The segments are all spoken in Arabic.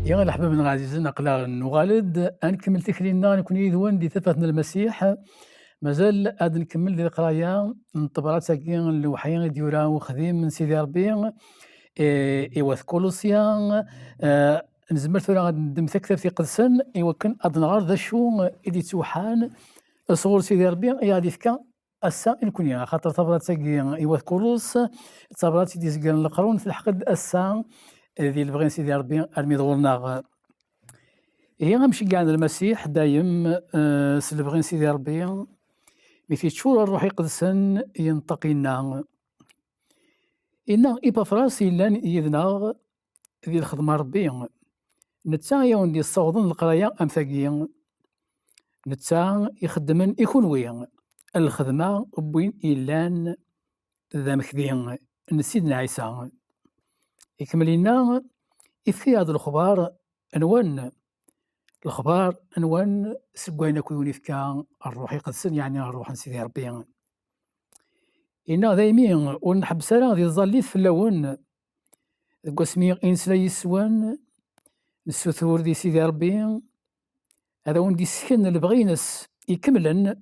يا الأحباب العزيزين أقلا نغالد نكمل تكلينا نكون يذوان دي ثقتنا المسيح مازال غادي نكمل دي القراية نطبرات ساكين الوحيين ديورا وخديم من سيدي ربي إيوا كولوسيان نزمر ثورا غادي ندم كتاب في قدسن إيوا كان أد نهار ذا شو إدي توحان صغور سيدي ربي غادي فكا السا نكون يا خاطر طبرات ساكين إيوا كولوس طبرات سيدي زكان القرون في الحقد السا ذي البغين سيدي ربي أرمي دورنا هي غنمشي كاع عند المسيح دايم سلبغين سيدي ربي مي في تشور الروح يقدسن ينتقينا إنا إبافراس إلا يذنا ذي الخدمة ربي نتا يوندي الصوضن القراية أمثاقيا نتا يخدمن يكونوي الخدمة بوين إلان ذا مكذين نسيدنا عيسى يكمل لنا في هذا الأخبار أنوان الأخبار أنوان سكوينا كويوني فكا الروح يقدسن يعني الروح سيدي ربي إنا دايمين ونحبس راه ديال الظليت في اللون قسمي إنس لا يسوان السثور دي سيدي ربي هذا وندي السكن اللي بغينس يكملن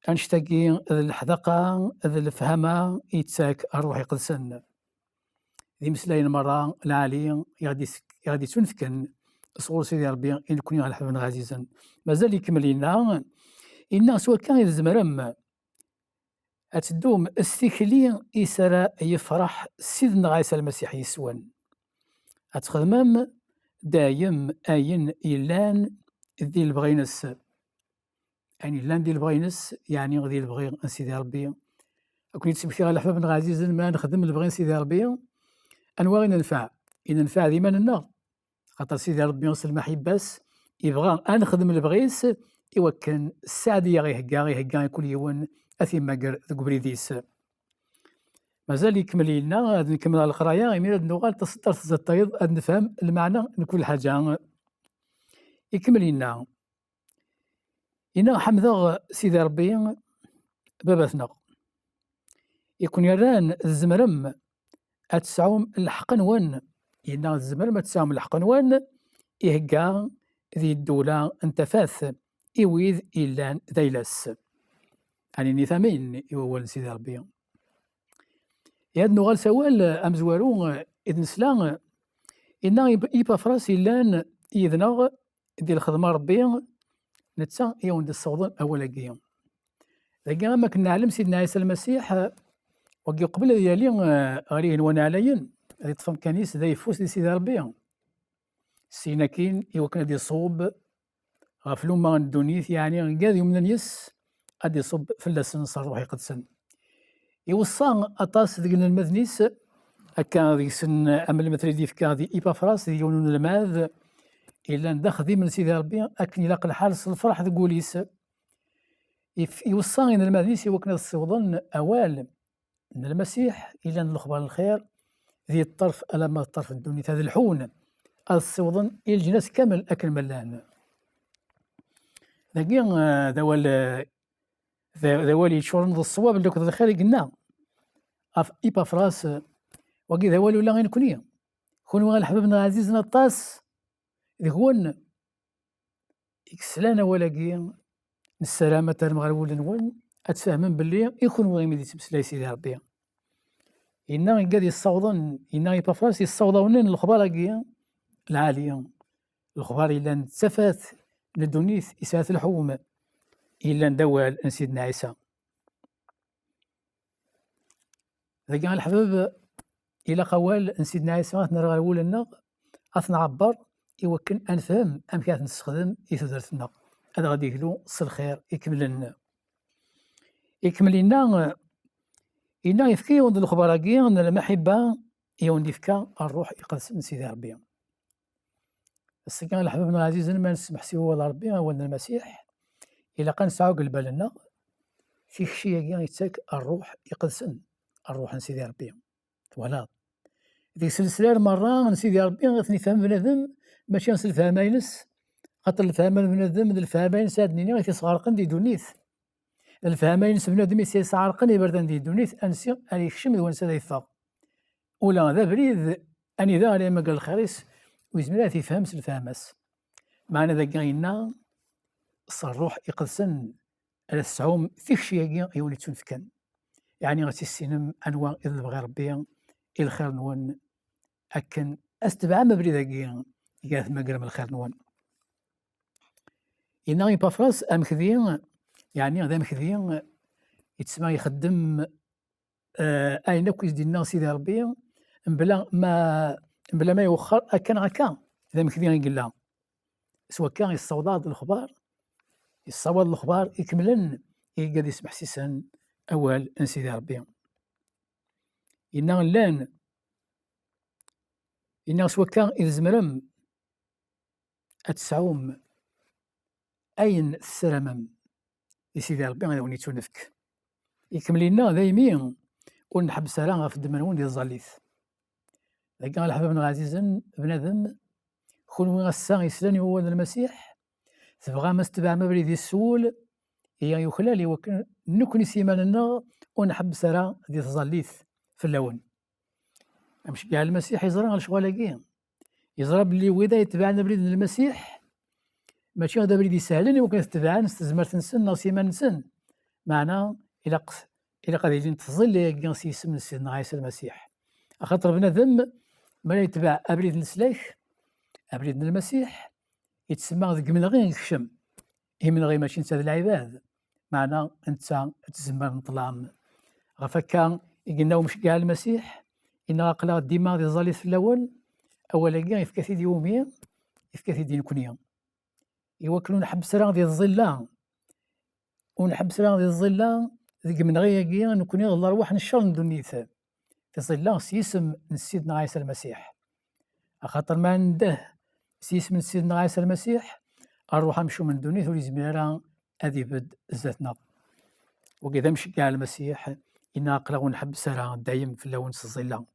أنشتاقي الحذقة الفهمة يتساك الروح يقدسن ذي مسلاين مرة العالي غادي تنفكن صغور سيدي ربي إن كوني على حبنا عزيزا مازال يكمل لنا إنا سوا كان يزمرم أتدوم استكلي يسرى يفرح سيدنا عيسى المسيح يسوان أتخدمم دايم أين إلان ذي البغينس يعني لان ديال البغينس يعني غادي البغي سيدي ربي كون يتسمح على حبابنا عزيزا ما نخدم البغي سيدي ربي أنواع ننفع إن ننفع ديما لنا خاطر سيدي ربي يوصل المحباس يبغى نخدم البغيس إوا كان السعدية غيهكا كل يوم أثيم ماكر ذوك بريديس مازال يكمل لنا غادي نكمل على القراية غير هاد نوغال تصدر الطيب غادي نفهم المعنى من كل حاجة يكمل لنا إنا حمد سيدي ربي باباتنا يكون يران الزمرم أتسعوم الحق نوان إنا الزمرم أتسعوم الحق نوان إهكا ذي الدولة انتفاث إويذ إلان ذيلس يعني نثامين إوال سيدي ربي ياد نوغال سوال أمزوارو إذن سلان إنا إبافراس إلان إذناغ ديال الخدمة ربي نتسا يوند الصوضن أولا كيا لكن ما كنا نعلم سيدنا عيسى المسيح وكي قبل ديالي غادي نوانا عليا غادي طفم كنيس ذا يفوس لسيدي ربي سينا كين يوكنا دي صوب غفلو ما ندونيث يعني قاد يوم نيس غادي يصب فلاسن صار روحي قدسن يوصى أطاس ذيك المذنيس هكا ذيك سن أمل مثل دي فكا ذي إبافراس ذي يونون الماذ إلا ندخ ذي من سيدي ربي أكن يلاقي الحال الفرح ذي قوليس يوصى إن المذنيس يوكنا الصوضن أوال من المسيح إلا الأخبار الخير ذي الطرف ألم الطرف الدنيا هذا الحون الصوضن الجناس كامل أكل ملان لكن ذوالي شورن ذو الصواب اللي كنت الخير قلنا أف إبافراس وكي ذوالي ولا غير كونيا كونوا غير حبابنا عزيزنا الطاس ذي هون إكسلانا ولا كي السلامة المغرب نون أتفاهمن باللي يكون غير ميدي تمسلاي سيدي ربي إنا قاد يصوضن إنا إبافراس يصوضون الأخبار كي العالية الأخبار إلا نتسفات ندونيث إسات الحوم إلا ندوال سيدنا عيسى ذاك الحباب إلا قوال سيدنا عيسى نرى الأولى أثنى عبر يوكل أنفهم أم كانت نستخدم إثدرتنا هذا غادي يقولوا صل الخير يكمل لنا إنا يفكي يوند الأخبار كي أن المحبة يوند يفكا الروح يقدس من سيدي ربي السكان الحباب العزيز ما نسمح سوى ربي ولا المسيح إلا كان ساعة قلب لنا في شيء يتساك الروح يقدسن الروح نسيدي ربي ولا ذي سلسلة مرة نسيدي ربي غثني فهم بنادم ماشي نسل فهماينس خاطر الفهم بنادم الفهماين سادني غير صغار دي دونيث الفهماينس بنادم يسعرقن يبردن دي دونيث أنسي أن يكشم ونسى يفاق ولا ذا بريد أني ذا علي ما قال الخريس ويزمر تيفهمس الفهمس معنى ذاك غينا الروح يقدسن على السعوم تيكشياكي يولي تنفكن يعني غاتي السينم انواع اذا بغى ربي الخير نون اكن استبع ما بري ذاكي ياث ما قرم الخير نون إنا بافراس أمكذي يعني هذا مكذي يتسمى يخدم أين كويس ديالنا سيدي ربي بلا ما يوخر أكن هكا هذا مكذي يقول لها سواء كان يصوض الأخبار يصوض الأخبار يكملن يقعد يسمح سيسان أول أن سيدي ربي إنا لان إنا سواء كان إذا زمرم أتسعوم أين السلامم لسيدي ربي غادي ونيتو نفك يكمل لنا دايمين ونحبس راه في الدمنون ديال الزليث لكن الحباب عزيزا بنادم خون غسا يسلان هو المسيح تبغى ما استبع ما بريد السول هي يخلالي وكن نكون سيماننا ونحبس راه ديال الزليث في اللون مش كاع المسيح يزرى على شغالاكي يزرى بلي ودا يتبعنا بريد المسيح ماشي هذا بريد يسهلني وكان تتبعنا نستزمر تنسن سيمان نسن معنا إلا قد يجي تظل يقنسي اسم سيدنا عيسى المسيح خاطر بنادم ما يتبع أبريد نسلاك أبريد المسيح يتسمى ذك من غير يكشم هي من غير ماشي نتا العباد معنا أنت تزمر نطلام غفكا يقلناو مش كاع المسيح إن أقلا ديما دي زاليت في الأول أولا كاع يفكاثي دي يوميا يفكاثي دي نكونيا يوكلون حبس راه ديال الظلة ونحبس راه ديال الظلة ذيك من غير كيا نكون الله روح نشر ندونيث في ظل سيسم سيدنا عيسى المسيح خاطر ما عنده سيسم سيدنا عيسى المسيح الروح نمشيو من دونيث وليزميرا هذه بد ذاتنا وكذا مشي كاع المسيح إن أقلا ونحبس راه دايم في اللون الظلة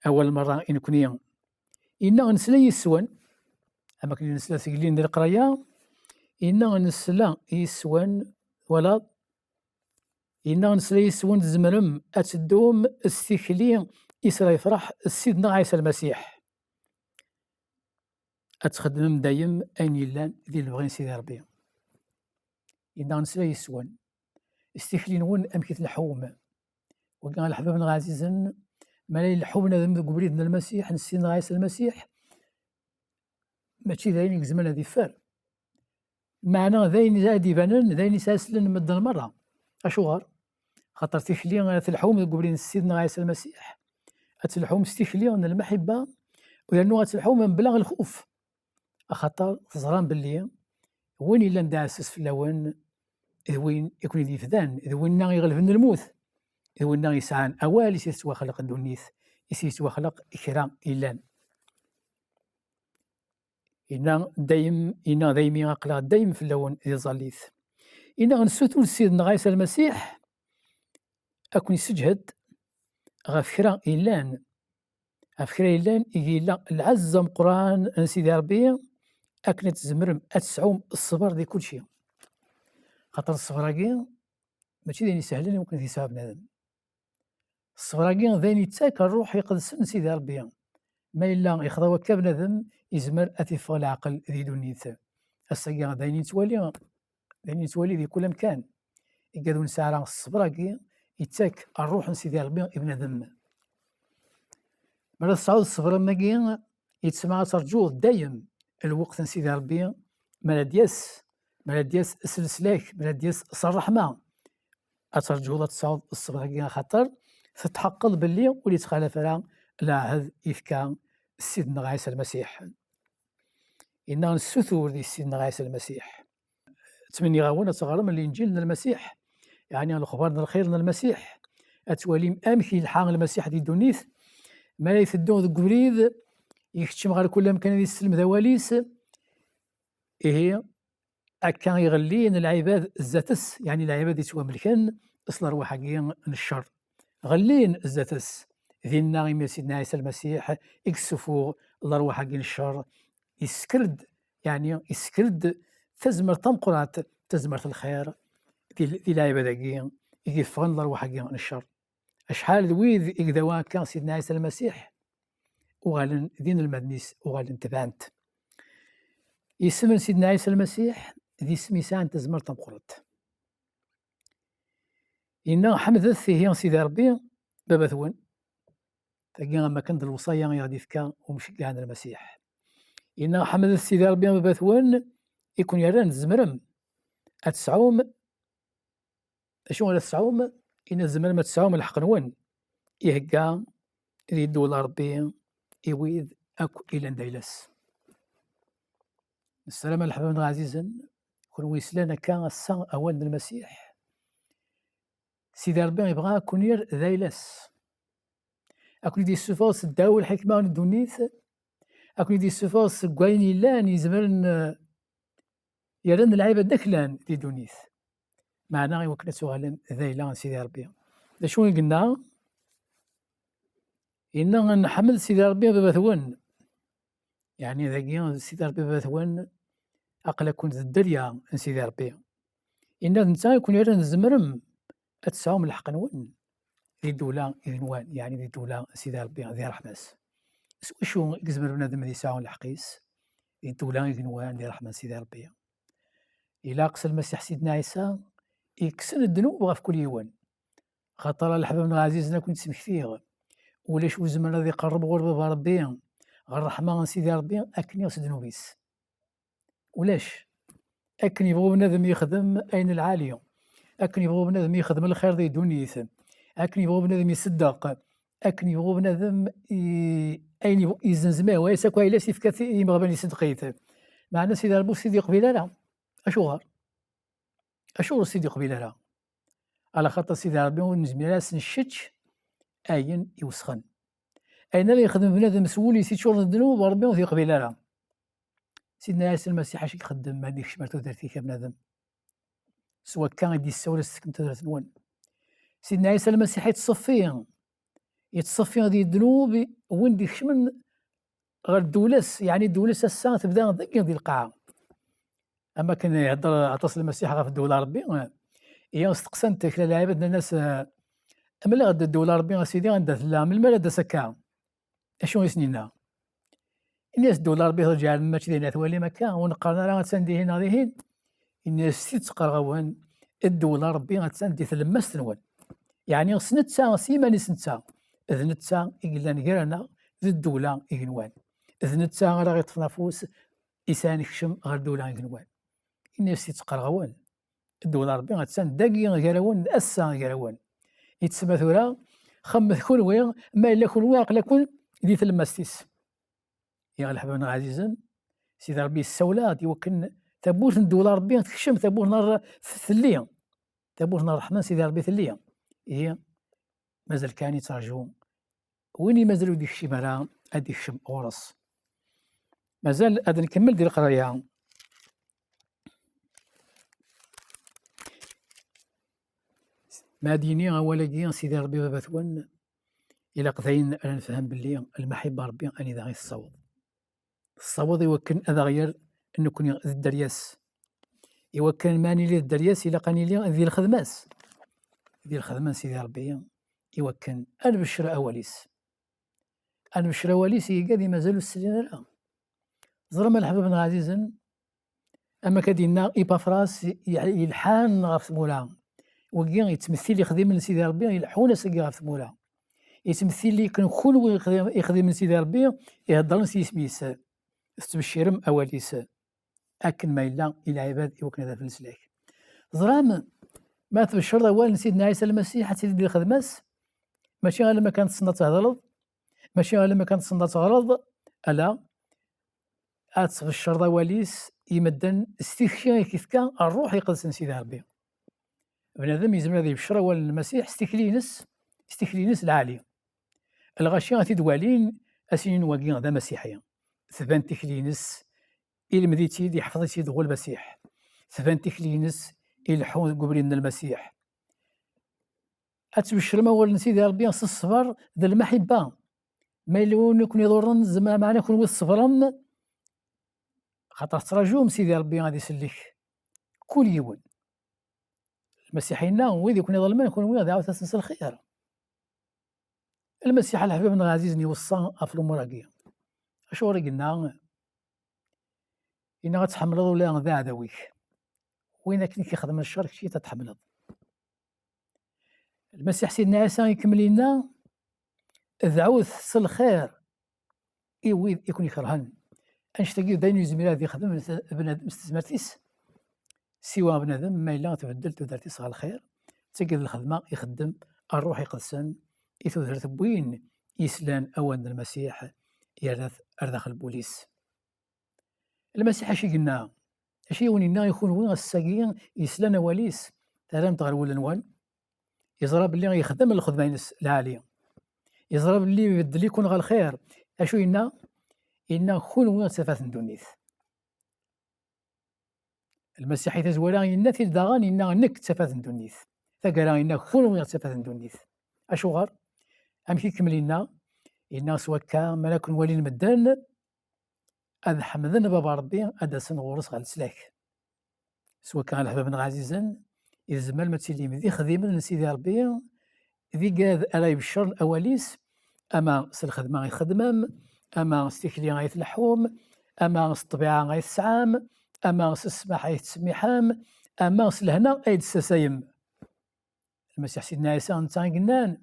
أول مرة إن كونيا إن نسلا يسوان أما كنا نسلا ثقلين ديال القراية إن نسلا يسوان ولا إنا نسلا يسوان زمرم أتدوم استكلي إسرا يفرح سيدنا عيسى المسيح أتخدم دايم أين يلان ذي البغين سيدي ربي إنا نسلا يسوان استكلي نون أمكث الحوم وكان الحباب العزيزا ما الحومنا ذم قبريدنا المسيح سيدنا عيسى المسيح ماشي ذاين زمان هذي فار معنا ذاين زادي بانن ذاين ساسلن مد المرة أشوار خاطر تيخلي تلحوم قبلين سيدنا عيسى المسيح تلحوم استخلي من المحبة ولأنه تلحوم من بلاغ الخوف خاطر تزران باللي وين إلا ندعسس في اللون وين يكون يدي فدان وين يغلب من الموت وين يسعان أوال يسيتوا خلق الدنيث يسيتوا خلق إكرام إلان إنا دايم أقلا دايم في اللون يزاليث إنا نسوتو سيدنا عيسى المسيح أكون يسجهد غفكرة إلان إلا العزم قرآن سيدي ربي أكنت زمرم أتسعوم الصبر دي كل شيء خاطر الصبراكي ماشي دايني سهلين ممكن يسعى بنادم الصبراكي دايني تاك الروح يقدسن سيدي ربي ما إلا يخضع وكا بنادم يزمر أتفغ العقل ذي دونيث الساقي دايني توالي ذي كل مكان يقادو نسعى الصبراكي يتاك الروح سيدي ربي ابن ذم مرة الصعود الصبر ماكي يتسمع ترجوه دايم الوقت سيدي ربي مالا دياس السلسلاك مالا دياس الرحمة أترجو تصعود الصبر خاطر تتحقق باللي ولي تخالف على العهد يفكا سيدنا عيسى المسيح إنا نسثور دي سيدنا عيسى المسيح تمني غاونا تغرم الإنجيل المسيح يعني الأخبار الخير المسيح أتواليم أمكي الحان المسيح دي دونيث ما يفدون ذو قبريد يكتشم غير كل مكان يسلم ذواليس إيه أكان يغلين العباد الزاتس يعني العباد يتوا ملكان أصل روح حقين الشر غلين الزاتس ذي الناغي سيدنا عيسى المسيح يكسفوا الأرواح حقين الشر يسكرد يعني يسكرد تزمر تمقرات تزمر الخير في العباد حقين يكفغن الأرواح حقين الشر أشحال ذويذ إكذوا كان سيدنا عيسى المسيح وغالن دين المدنيس وغالن تبعنت. يسمن سيدنا عيسى المسيح ذي سميسان تزمر تمقرط. إنا حمدت هي سيدي ربي بابا ثون تلقى ما كانت الوصايا غادي فكا ومشي عند المسيح. إنا حمدت سيدي ربي بابا ثون يكون يران الزمرم أتسعوم أشو على تسعوم إن الزمرم تسعوم الحق نون يهكا يدو ربي يويد أكو إلى ندايلس. السلام على الحباب العزيزا كون ويسلانا كان السا أوان المسيح سيدي ربي يبغى كونير ذايلس أكون يدي السفاس الداو الحكمة ندونيث أكون يدي السفاس كوايني لان يزمرن يرن العيبة دكلان دي دونيث معنا يوكنا سؤالا ذايلا سيدي ربي. دا شو قلنا إنا نحمل سيدي ربي بابا ثون يعني ذاكيا سيدي ربي بابا ثون أقل كنت الدريا سيدي ربي إنا نتا يكون يرن الزمرم أتسعوم الحق نون ذي الدولة إذنوان يعني ذي الدولة سيدي ربي ذي رحمس شو يزمر بنادم ذي ساعون الحقيس ذي الدولة إذنوان ذي رحمة سيدي ربي. إلا قص المسيح سيدنا عيسى يكسن الذنوب غاف كل يوان خاطر الحباب عزيزنا كنت سمح فيه ولا شو زمر ذي قرب غربة ربي غير الرحمة سيدي ربي أكن يغسل ذنوبيس ولاش أكن يبغوا بنادم يخدم أين العالية أكن يبغوا بنادم يخدم الخير ذي دونيث أكن يبغوا بنادم يصدق أكن يبغوا بنادم أين يزنزمه ويساك وإلا سيف يبغى بني صدقيت معنا سيدي ربي سيدي قبيلة لا أشوار سيدي قبيلة لا على خاطر سيدي ربي ونزميراس نشتش أين يوسخن أين اللي يخدم بنادم مسؤول يسيت شغل الذنوب وربي في قبيلة لا سيدنا عيسى المسيح اش يخدم ما ديكش مرتو درتي كبنادم سواء كان يدي السورة سكنت درتنون سيدنا عيسى المسيح يتصفي هذه الذنوب وين ديكش من غير الدولس يعني الدولس الساعة تبدا ذاك ديال القاعة. أما كان يهضر عطاس المسيح غير في الدولة ربي هي استقسمت كلا عباد الناس ملي غدا الدولة ربي سيدي غندات لا من المال دا سكا اشنو يسنينا الناس الدولة ربي ترجع الماتش ديالنا توالي مكان ونقارن راه غتساندي هنا ذهين الناس تتقرغوان الدولة ربي غتساندي تلمس تنوان يعني سنتسا سيماني سنتسا ذنتسا إقلان غيرنا ذي الدولة إغنوان ذنتسا راه غيطفنا فوس إسان كشم غير الدولة إغنوان الناس تتقرغوان الدولة ربي غتساند داكي غيروان أسا غيروان يتسمى ثورا خمث كل وين ما إلا كل واقع لكل دي تلمستيس يا الحباب عزيزا سيدي ربي السولات يوكن تابوت الدولة ربي تكشم تابوت نار ثليا تابوت نار الرحمن سيدي ربي ثليا هي مازال كان يترجو ويني مازالو ديك الشي مرا هاديك الشم غرس مازال غادي نكمل ديال القرايه. ما ديني ولا سيدي ربي بابا ثوان إلا قضينا أنا نفهم باللي المحبة ربي أني ذا غير الصواب يوكن هذا غير أنو كون ذي الدرياس يوكن ماني لي الدرياس إلا قاني لي ذي الخدماس سيدي ربي يوكن أنا بشرى أواليس يقادي مازالو السلين لا زرما الحباب عزيزا أما كدينا إبافراس يلحان غاف مولا وكي يتمثل يخدم من سيدي ربي يلحون سكي غاف مولا يتمثل لي كان كل يخدم من سيدي ربي يهضر سي سميس تبشيرم أواليس أكن ما إلا إلى عباد يوكن هذا في السلاك زرام ما تبشر أول سيدنا عيسى المسيح حتى يدير الخدماس ماشي غير لما كانت تصنع تغلط ماشي غير لما كانت تصنع تغلط ألا أتبشر أواليس يمدن استكشاف كيف كان الروح يقدس سيدي ربي بنادم يزمر هذا يبشر أول المسيح استكلينس العالي الغاشية تدوالين أسنين واقين هذا مسيحيا ثبان تكلينس إلى مديتي دي حفظتي دغول المسيح ثبان تكلينس إلى حون قبرين المسيح أتبشر ما أول سيدي ربي الصبر ذا المحبة ما يلون يكون يضرن زعما معنا يكون الصبرن خاطر تراجوم سيدي ربي غادي يسلك كل يوم المسيحيين وإذا يكون يظلمون يكون وين دعوة تنسى الخير المسيح الحبيب العزيز نيوصى في الأمور هاكيا، أشو راه قلنا، إنا غتحملض ولا ذا عدويك، وين كنت كيخدم الشر كنتي تتحملض. المسيح سيدنا عيسى يكمل لنا ذعوث الخير ويد يكون يكرهن، أنشتاقي داين يزمير هذا يخدم بنادم استثمارتيس، سوا بنادم ما إلا تبدلت ودارتيس على الخير، تلقى الخدمة يخدم الروح يقدسن يثودر بوين يسلان أوان المسيح يرث أرداخل البوليس. المسيح أشي قلنا، أشي ونينا يكون وين الساقين يسلان واليس ترام تغرول الأنوال، يزرى بلي يخدم الخدمة العالية، يزرى بلي يبدل يكون غير الخير، أشو إنا كون وين تفات ندونيث. المسيح يتزولا إنا تلدغان إنا نك تفات ندونيث، ثقرا إنا كون وين تفات ندونيث. أشو غار؟ أمشي كملينا إنا سوا كان ملاك ولي المدان أذ حمدن بابا ربي أدا سنغورس غال سلاك، سوا كان الحباب عزيزا إذا زمان ما تسلي ذي خديم سيدي ربي ذي قاد ألا يبشر الأواليس، أما الخدمة غيخدمام، أما استكلي غيتلحوم، أما الطبيعة غيتسعام، أما السماح غيتسميحام، أما الهنا غيتساسايم. المسيح سيدنا عيسى نتا قلنان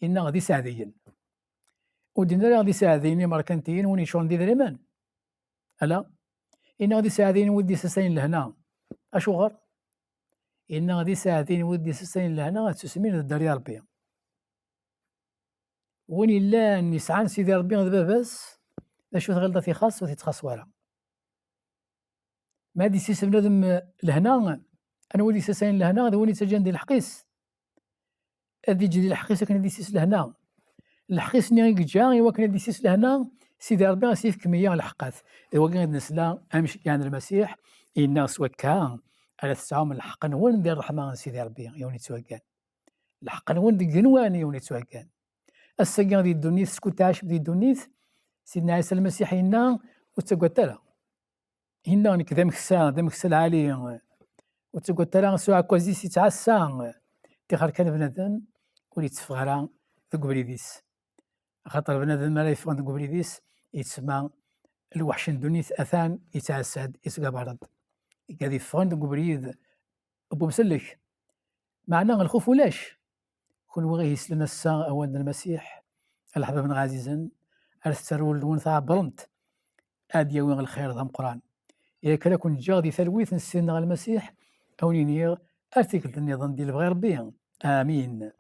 إنا غادي سعديين، ودينا راه غادي ساعديني مركنتين وني شغل ندير دريمان، ألا إنا غادي ساعديني ودي ساساين لهنا، أشو غار؟ إنا غادي ساعديني ودي ساساين لهنا تسمين الدار ربي، وين إلا نسعان سيدي ربي غير باباس أشو تغلط في خاص وتتخاص ورا. ما دي سيس بنادم لهنا أنا ولي ساساين لهنا هذا ولي تجي ندير الحقيس، هادي تجي الحقيس كان دي سيس لهنا، الحقيس ني جا إوا كان دي سيس لهنا سيدي ربي غيسيف كمية الحقات، إوا كان نسلا أمشي كان المسيح إنا سوا كان على تسعهم الحق هو ندير الرحمة سيدي ربي يوني توكان، الحق هو ندير قنواني يوني توكان، السكان ديال الدنيا سكوت عاش ديال الدنيا سيدنا عيسى المسيح إنا وتقوى ترى إنا نك دامك السا العالي وتقوى ترى سوا كوزي سيتعسى تيخر كان بنادم ولي تفغرا ذوك بريديس، خاطر بنادم ما لا يفغن ذوك بريديس يتسمى الوحش الدنيا أثان يتعسد يسقى برد، قاعد يفغن ذوك بريد أبو مسلك، معناه الخوف ولاش كون وغيه يسلنا السا أوان المسيح الحباب عزيزا أرسترول دون ثا برنت أديا وين الخير ذا قران، إذا كان كون جاغدي ثلويث نسينا المسيح أو نينير أرتيكل النظام ديال بغير ربي. آمين.